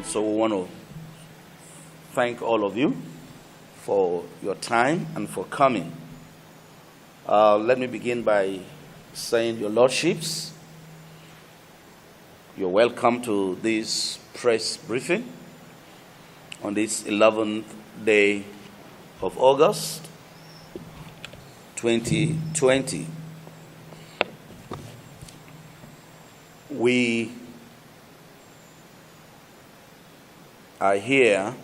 So we want to thank all of you for your time and for coming. Let me begin by saying, Your Lordships, you're welcome to this press briefing on this 11th day of August 2020. We are here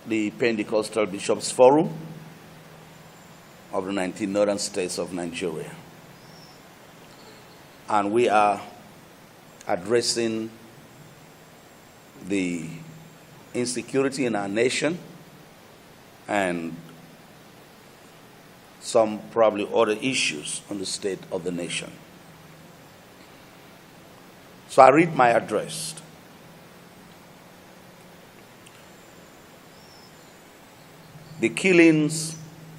the Pentecostal Bishops' Forum of the 19 northern states of Nigeria. And we are addressing the insecurity in our nation and some probably other issues on the state of the nation. So I read my address. The killings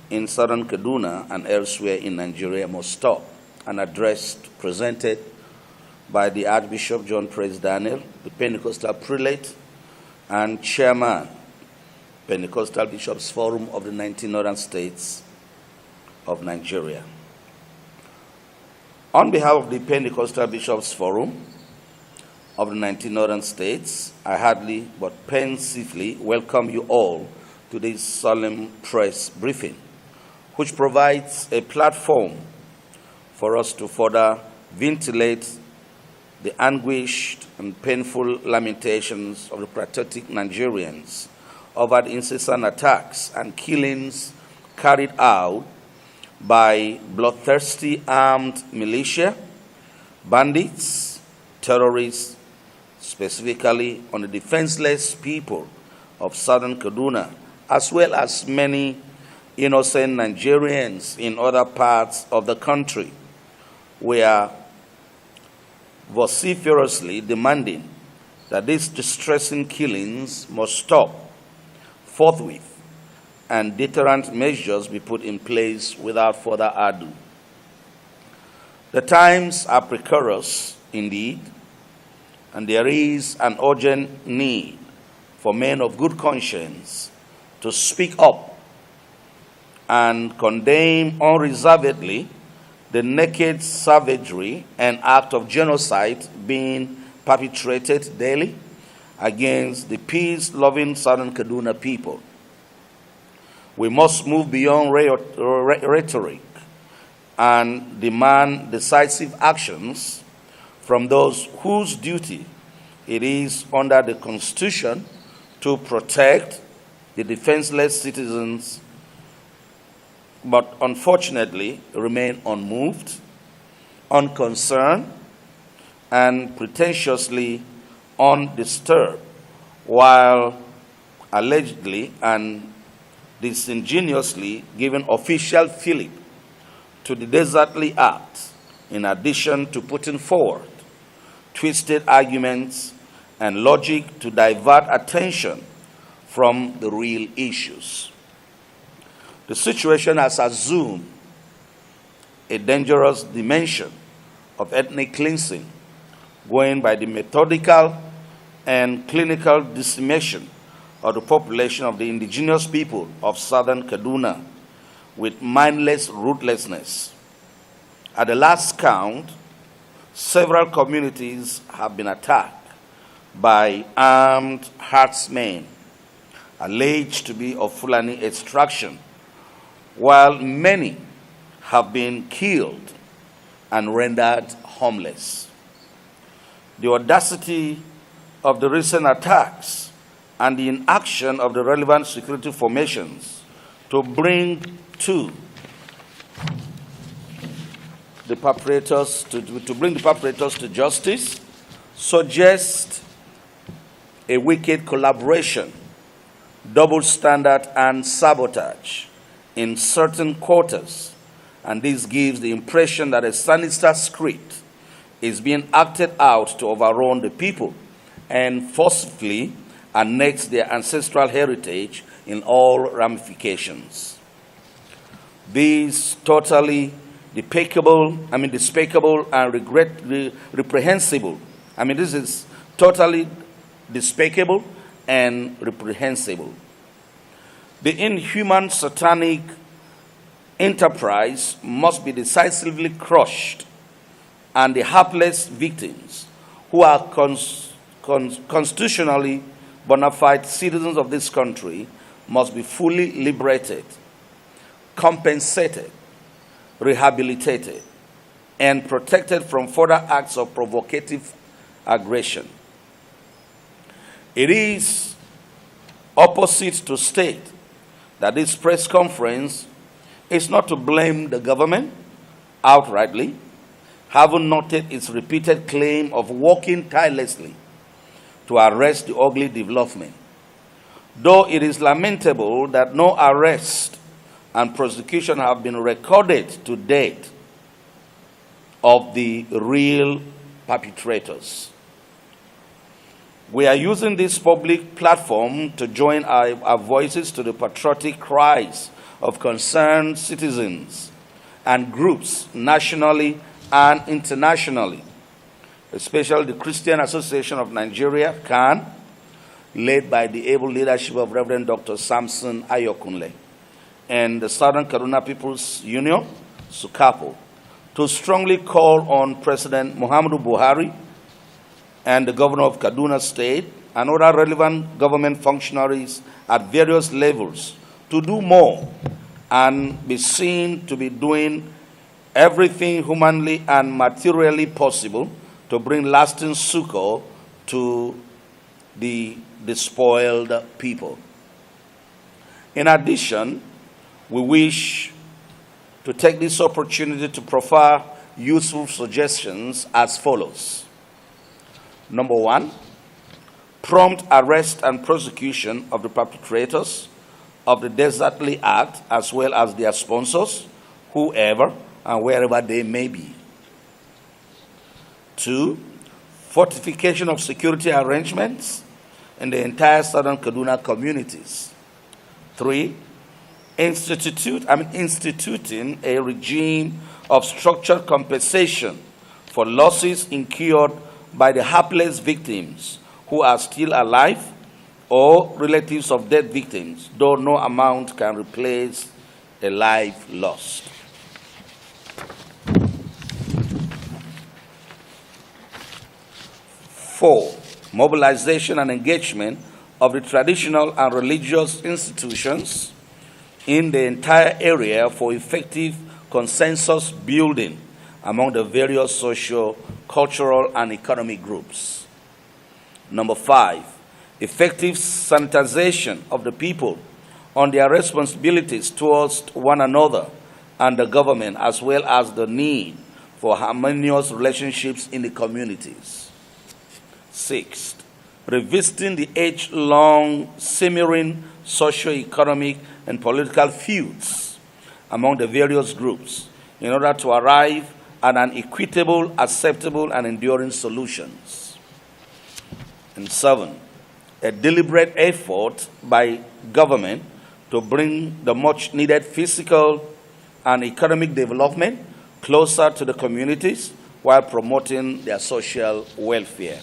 in southern Kaduna and elsewhere in Nigeria must stop. An address presented by the Archbishop John Praise Daniel, the Pentecostal Prelate and Chairman, Pentecostal Bishops' Forum of the 19 northern states of Nigeria. On behalf of the Pentecostal Bishops' Forum of the 19 northern states, I heartily but pensively welcome you all to this solemn press briefing, which provides a platform for us to further ventilate the anguished and painful lamentations of the patriotic Nigerians over the incessant attacks and killings carried out by bloodthirsty armed militia, bandits, terrorists, specifically on the defenseless people of southern Kaduna, as well as many innocent Nigerians in other parts of the country. We are vociferously demanding that these distressing killings must stop forthwith and deterrent measures be put in place without further ado. The times are precarious indeed, and there is an urgent need for men of good conscience to speak up and condemn unreservedly the naked savagery and act of genocide being perpetrated daily against the peace-loving southern Kaduna people. We must move beyond rhetoric and demand decisive actions from those whose duty it is under the Constitution to protect the defenseless citizens, but unfortunately remain unmoved, unconcerned, and pretentiously undisturbed, while allegedly and disingenuously giving official fillip to the desertly act, in addition to putting forward twisted arguments and logic to divert attention from the real issues. The situation has assumed a dangerous dimension of ethnic cleansing, going by the methodical and clinical decimation of the population of the indigenous people of southern Kaduna with mindless ruthlessness. At the last count, several communities have been attacked by armed herdsmen alleged to be of Fulani extraction, while many have been killed and rendered homeless. The audacity of the recent attacks and the inaction of the relevant security formations to bring the perpetrators to justice suggest a wicked collaboration, double standard, and sabotage in certain quarters, and this gives the impression that a sinister script is being acted out to overrun the people and forcefully annex their ancestral heritage in all ramifications. This totally despicable and reprehensible. This is totally despicable and reprehensible. The inhuman satanic enterprise must be decisively crushed, and the hapless victims who are constitutionally bona fide citizens of this country must be fully liberated, compensated, rehabilitated, and protected from further acts of provocative aggression. It is opposite to state that this press conference is not to blame the government outrightly, having noted its repeated claim of working tirelessly to arrest the ugly development. Though it is lamentable that no arrest and prosecution have been recorded to date of the real perpetrators. We are using this public platform to join our voices to the patriotic cries of concerned citizens and groups nationally and internationally, especially the Christian Association of Nigeria, CAN, led by the able leadership of Reverend Dr. Samson Ayokunle, and the Southern Kaduna People's Union, SUKAPO, to strongly call on President Muhammadu Buhari and the Governor of Kaduna State and other relevant government functionaries at various levels to do more and be seen to be doing everything humanly and materially possible to bring lasting succor to the despoiled people. In addition, we wish to take this opportunity to proffer useful suggestions as follows. Number one, prompt arrest and prosecution of the perpetrators of the Desertly Act as well as their sponsors, whoever and wherever they may be. Two, fortification of security arrangements in the entire Southern Kaduna communities. Three, instituting a regime of structured compensation for losses incurred by the hapless victims who are still alive or relatives of dead victims, though no amount can replace a life lost. Four, mobilization and engagement of the traditional and religious institutions in the entire area for effective consensus building among the various social, cultural, and economic groups. Number five, effective sanitization of the people on their responsibilities towards one another and the government, as well as the need for harmonious relationships in the communities. Sixth, revisiting the age-long simmering socio-economic and political feuds among the various groups in order to arrive at an equitable, acceptable, and enduring solutions. And seven, a deliberate effort by government to bring the much-needed physical and economic development closer to the communities while promoting their social welfare.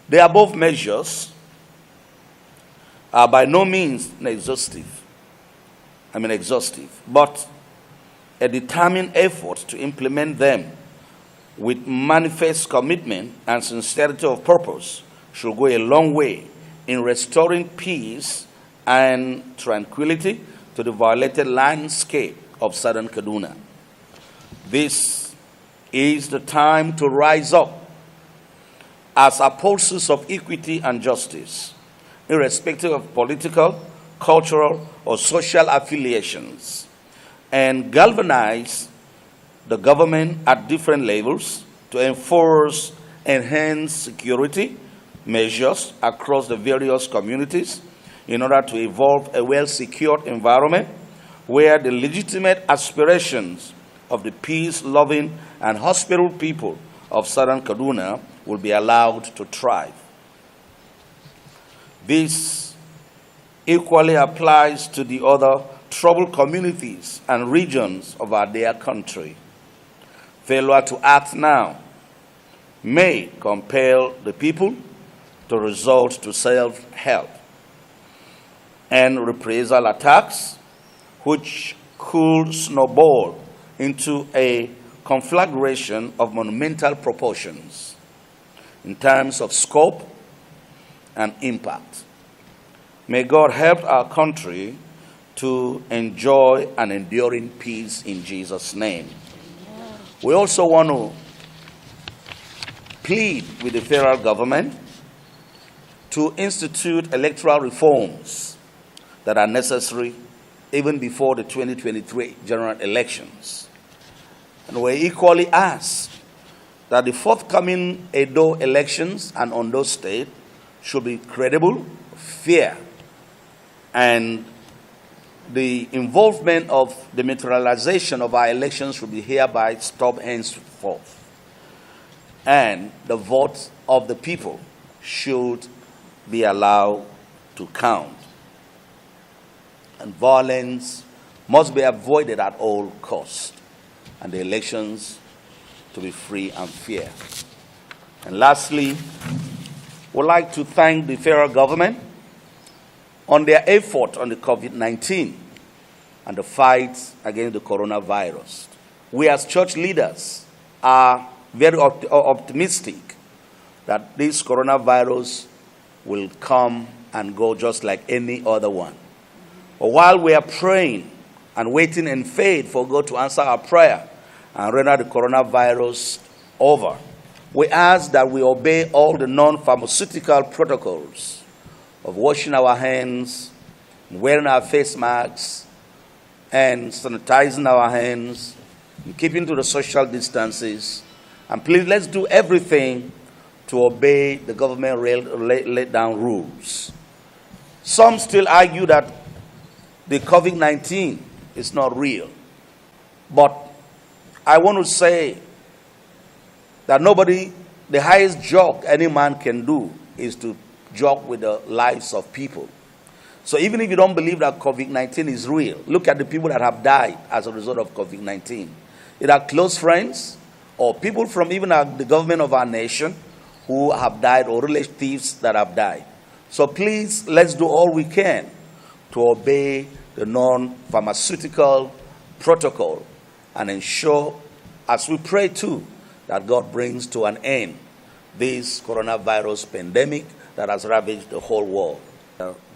The above measures are by no means exhaustive, but a determined effort to implement them with manifest commitment and sincerity of purpose should go a long way in restoring peace and tranquility to the violated landscape of Southern Kaduna. This is the time to rise up as apostles of equity and justice, irrespective of political, cultural, or social affiliations, and galvanize the government at different levels to enforce enhanced security measures across the various communities in order to evolve a well-secured environment where the legitimate aspirations of the peace-loving and hospitable people of Southern Kaduna will be allowed to thrive. This equally applies to the other troubled communities and regions of our dear country. Failure to act now may compel the people to resort to self-help and reprisal attacks, which could snowball into a conflagration of monumental proportions in terms of scope and impact. May God help our country to enjoy an enduring peace in Jesus' name. We also want to plead with the federal government to institute electoral reforms that are necessary even before the 2023 general elections. And we equally ask that the forthcoming Edo elections and Ondo State should be credible, fair, and the involvement of the materialization of our elections should be hereby stopped henceforth. And the vote of the people should be allowed to count. And violence must be avoided at all costs, and the elections to be free and fair. And lastly, we'd like to thank the federal government on their effort on the COVID-19 and the fight against the coronavirus. We as church leaders are very optimistic that this coronavirus will come and go just like any other one. But while we are praying and waiting in faith for God to answer our prayer and render the coronavirus over, we ask that we obey all the non-pharmaceutical protocols of washing our hands, wearing our face masks, and sanitizing our hands, and keeping to the social distances. And please, let's do everything to obey the government laid down rules. Some still argue that the COVID-19 is not real. But I want to say that the highest joke any man can do is to joke with the lives of people. So even if you don't believe that COVID-19 is real, look at the people that have died as a result of COVID-19. Either close friends or people from even the government of our nation who have died, or relatives that have died. So please, let's do all we can to obey the non-pharmaceutical protocol and ensure, as we pray too, that God brings to an end this coronavirus pandemic that has ravaged the whole world.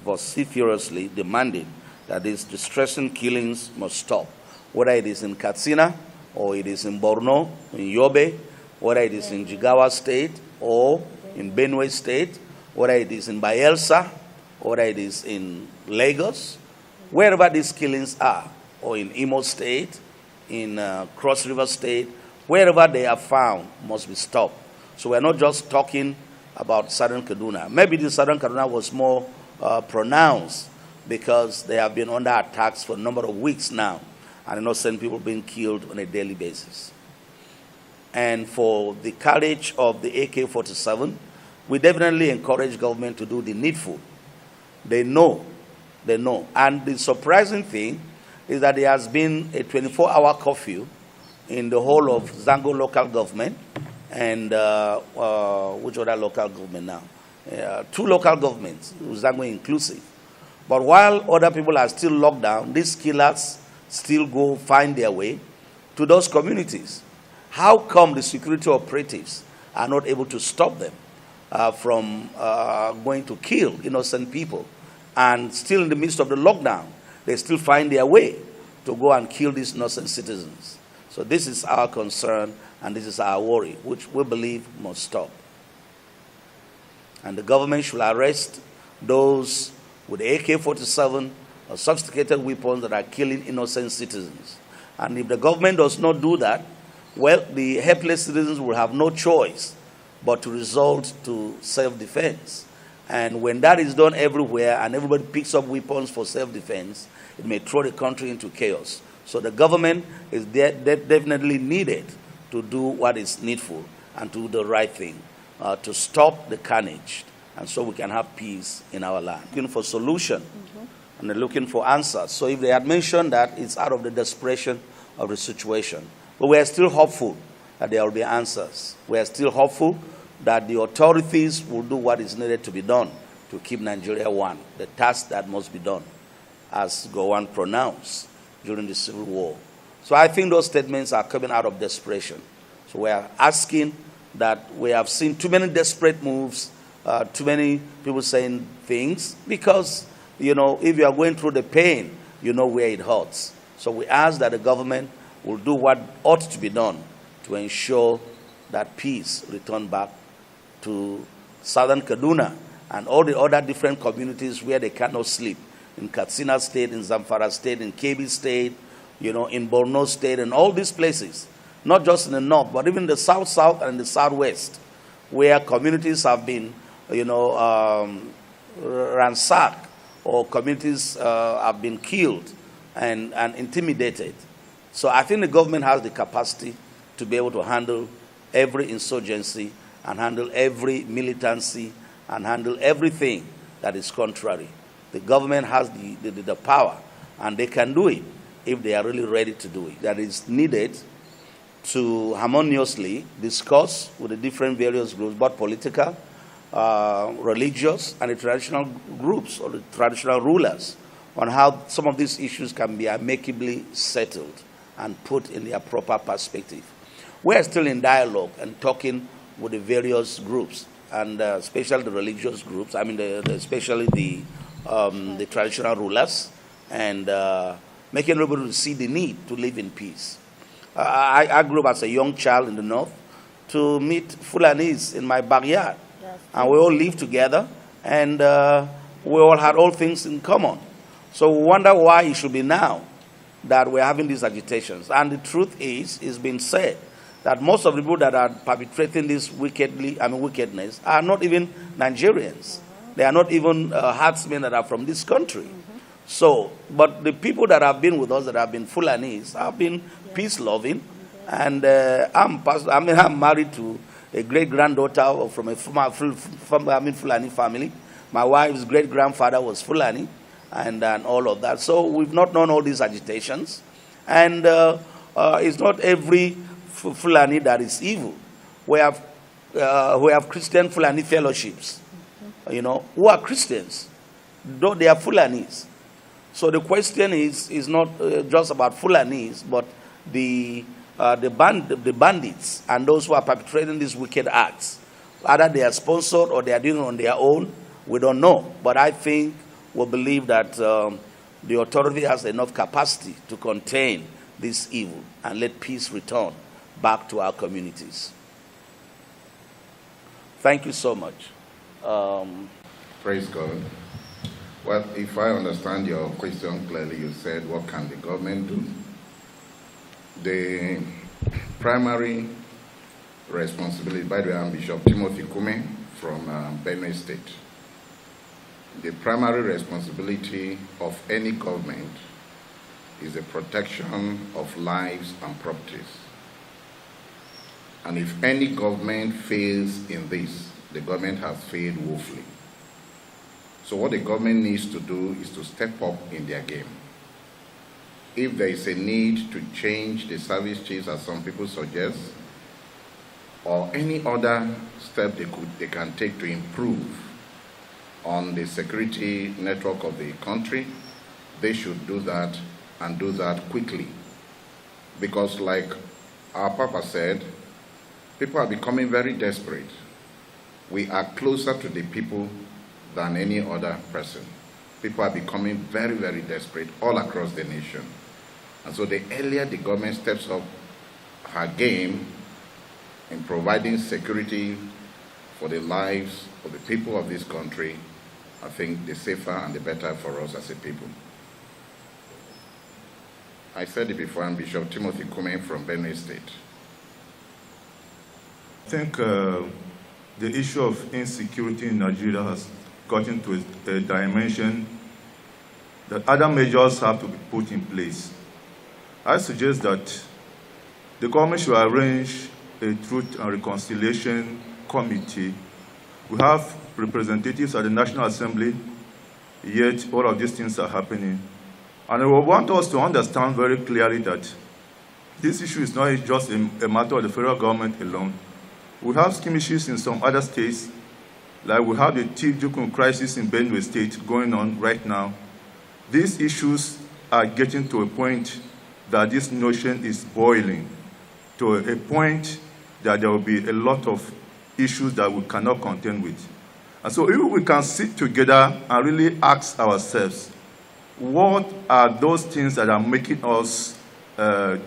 Vociferously demanding that these distressing killings must stop, whether it is in Katsina or it is in Borno, in Yobe, whether it is in Jigawa State or in Benue State, whether it is in Bayelsa, or whether it is in Lagos, wherever these killings are, or in Imo State, in Cross River State, wherever they are found must be stopped. So we're not just talking about Southern Kaduna. Maybe the Southern Kaduna was more pronounced because they have been under attacks for a number of weeks now, and innocent people being killed on a daily basis. And for the courage of the AK-47, we definitely encourage government to do the needful. They know. And the surprising thing is that there has been a 24-hour curfew in the whole of Zango local government and which other local government now? 2 local governments, Zango inclusive. But while other people are still locked down, these killers still find their way to those communities. How come the security operatives are not able to stop them from going to kill innocent people? And still in the midst of the lockdown, they still find their way to go and kill these innocent citizens. So this is our concern, and this is our worry, which we believe must stop. And the government should arrest those with AK-47 or sophisticated weapons that are killing innocent citizens. And if the government does not do that, well, the helpless citizens will have no choice but to resort to self-defense. And when that is done everywhere and everybody picks up weapons for self-defense, it may throw the country into chaos. So the government is definitely needed to do what is needful and to do the right thing, to stop the carnage, and so we can have peace in our land. Looking for solution and they're looking for answers. So if they had mentioned that, it's out of the desperation of the situation. But we are still hopeful that there will be answers. We are still hopeful that the authorities will do what is needed to be done to keep Nigeria one, the task that must be done, as Gowon pronounced during the Civil War. So I think those statements are coming out of desperation. So we are asking that we have seen too many desperate moves, too many people saying things, because, you know, if you are going through the pain, you know where it hurts. So we ask that the government will do what ought to be done to ensure that peace return back to southern Kaduna and all the other different communities where they cannot sleep, in Katsina State, in Zamfara State, in Kebbi State, you know, in Borno State, and all these places, not just in the north, but even the south and the southwest, where communities have been, you know, ransacked, or communities have been killed and intimidated. So I think the government has the capacity to be able to handle every insurgency and handle every militancy and handle everything that is contrary. The government has the power, and they can do it if they are really ready to do it. That is needed to harmoniously discuss with the different various groups, both political, religious, and the traditional groups or the traditional rulers, on how some of these issues can be amicably settled and put in their proper perspective. We are still in dialogue and talking with the various groups, and especially the religious groups, I mean, especially the traditional rulers, and making everybody see the need to live in peace. I grew up as a young child in the north to meet Fulanis in my backyard. Yes. And we all lived together, and we all had all things in common. So we wonder why it should be now that we're having these agitations. And the truth is, it's been said that most of the people that are perpetrating this wickedness are not even Nigerians. They are not even herdsmen that are from this country. So, but the people that have been with us, that have been Fulanis, have been peace-loving, and I'm married to a great-granddaughter from a Fulani family. My wife's great-grandfather was Fulani, and all of that. So we've not known all these agitations, and it's not every Fulani that is evil. We have Christian Fulani fellowships, you know, who are Christians, though they are Fulanis. So the question is not just about Fulanis, but the bandits and those who are perpetrating these wicked acts. Either they are sponsored or they are doing it on their own, we don't know. But I think we believe that the authority has enough capacity to contain this evil and let peace return back to our communities. Thank you so much. Praise God. Well, if I understand your question clearly, you said, what can the government do? The primary responsibility, by the way, I'm Bishop Timothy Kume from Benue State. The primary responsibility of any government is the protection of lives and properties. And if any government fails in this, the government has failed woefully. So what the government needs to do is to step up in their game. If there is a need to change the service chiefs, as some people suggest, or any other step they can take to improve on the security network of the country, they should do that, and do that quickly. Because like our Papa said, people are becoming very desperate. We are closer to the people than any other person. People are becoming very, very desperate all across the nation. And so the earlier the government steps up her game in providing security for the lives of the people of this country, I think the safer and the better for us as a people. I said it before, I'm Bishop Timothy Kume from Benue State. I think the issue of insecurity in Nigeria has gotten to a dimension that other measures have to be put in place. I suggest that the government should arrange a Truth and Reconciliation Committee. We have representatives at the National Assembly, yet all of these things are happening. And I want us to understand very clearly that this issue is not just a matter of the federal government alone. We have skirmishes in some other states, like we have the Chief Jukun crisis in Benue State going on right now. These issues are getting to a point that this notion is boiling, to a point that there will be a lot of issues that we cannot contend with. And so if we can sit together and really ask ourselves, what are those things that are making us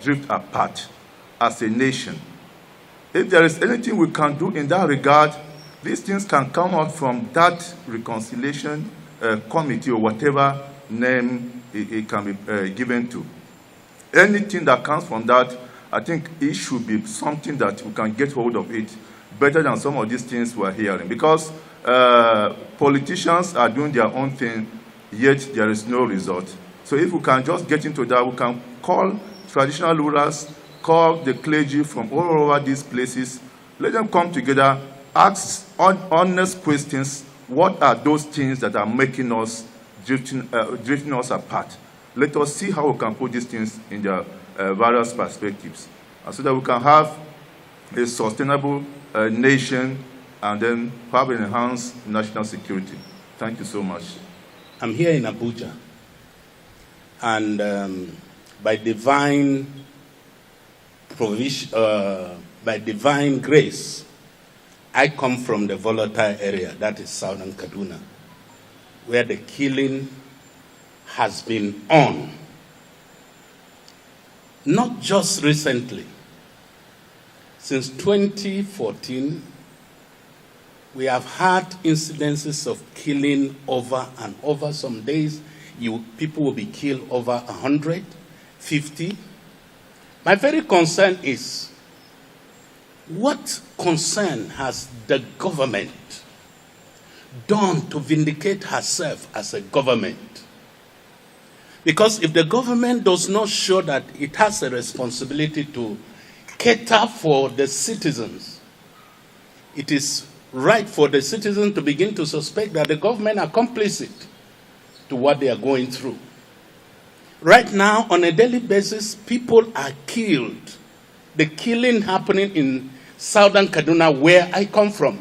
drift apart as a nation? If there is anything we can do in that regard, these things can come out from that reconciliation committee or whatever name it can be given to. Anything that comes from that, I think it should be something that we can get hold of it better than some of these things we're hearing. Because politicians are doing their own thing, yet there is no result. So if we can just get into that, we can call traditional rulers, call the clergy from all over these places, let them come together, ask honest questions. What are those things that are making us drifting us apart? Let us see how we can put these things in their various perspectives, so that we can have a sustainable nation and then have enhanced national security. Thank you so much. I'm here in Abuja, and by divine provision, by divine grace, I come from the volatile area, that is southern Kaduna, where the killing has been on. Not just recently. Since 2014, we have had incidences of killing over and over. Some days, people will be killed over 100, 50. My very concern is, what concern has the government done to vindicate herself as a government? Because if the government does not show that it has a responsibility to cater for the citizens, it is right for the citizens to begin to suspect that the government are complicit to what they are going through. Right now, on a daily basis, people are killed. The killing happening in southern Kaduna, where I come from,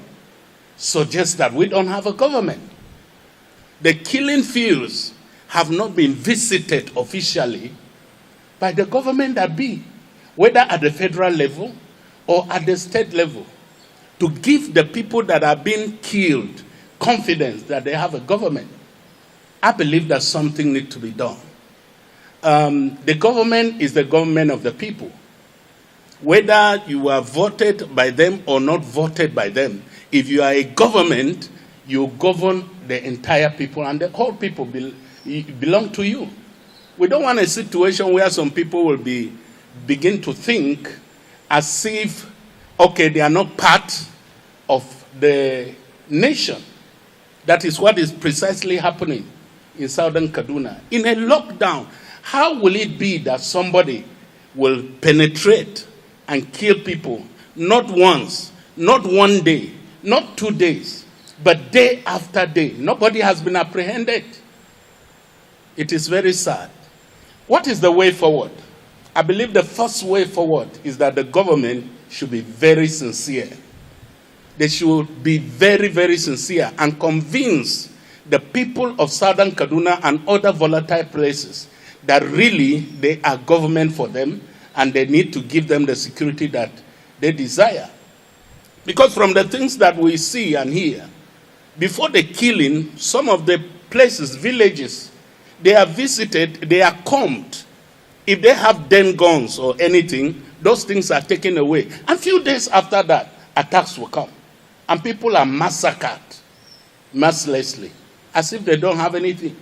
suggests that we don't have a government. The killing fields have not been visited officially by the government that be, whether at the federal level or at the state level, to give the people that are being killed confidence that they have a government. I believe that something needs to be done. The government is the government of the people. Whether you are voted by them or not voted by them, if you are a government, you govern the entire people, and the whole people belong to you. We don't want a situation where some people will begin to think as if, okay, they are not part of the nation. That is what is precisely happening in southern Kaduna. In a lockdown, how will it be that somebody will penetrate and kill people, not once, not one day, not 2 days, but day after day? Nobody has been apprehended. It is very sad. What is the way forward? I believe the first way forward is that the government should be very sincere. They should be very, very sincere and convince the people of southern Kaduna and other volatile places that really they are government for them and they need to give them the security that they desire. Because from the things that we see and hear, before the killing, some of the places, villages, they are visited, they are combed. If they have den guns or anything, those things are taken away. And a few days after that, attacks will come. And people are massacred mercilessly, as if they don't have anything.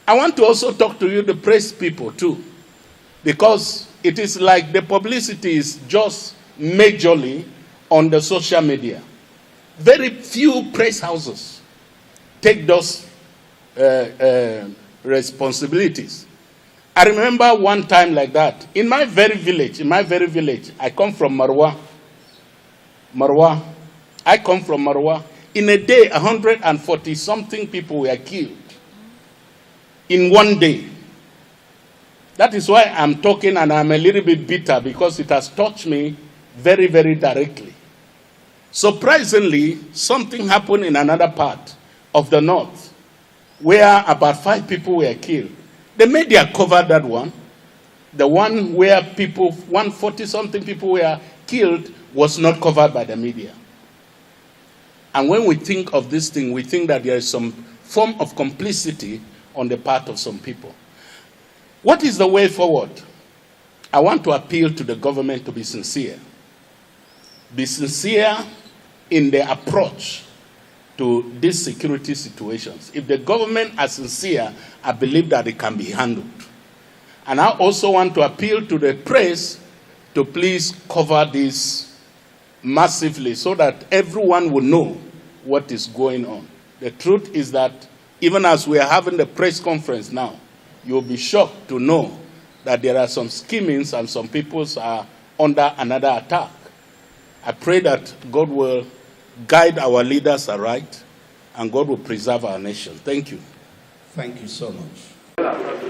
I want to also talk to you, the press people, too. Because it is like the publicity is just majorly on the social media. Very few press houses take those responsibilities. I remember one time like that. In my very village, I come from Marwa. I come from Marwa. In a day, 140-something people were killed. in one day. That is why I'm talking, and I'm a little bit bitter because it has touched me very, very directly. Surprisingly, something happened in another part of the north where about 5 people were killed. The media covered that one. The one where 140-something people were killed was not covered by the media. And when we think of this thing, we think that there is some form of complicity on the part of some people. What is the way forward? I want to appeal to the government to be sincere. Be sincere in the approach to these security situations. If the government are sincere, I believe that it can be handled. And I also want to appeal to the press to please cover this massively so that everyone will know what is going on. The truth is that even as we are having the press conference now, you'll be shocked to know that there are some schemings and some people are under another attack. I pray that God will guide our leaders aright and God will preserve our nation. Thank you. Thank you so much.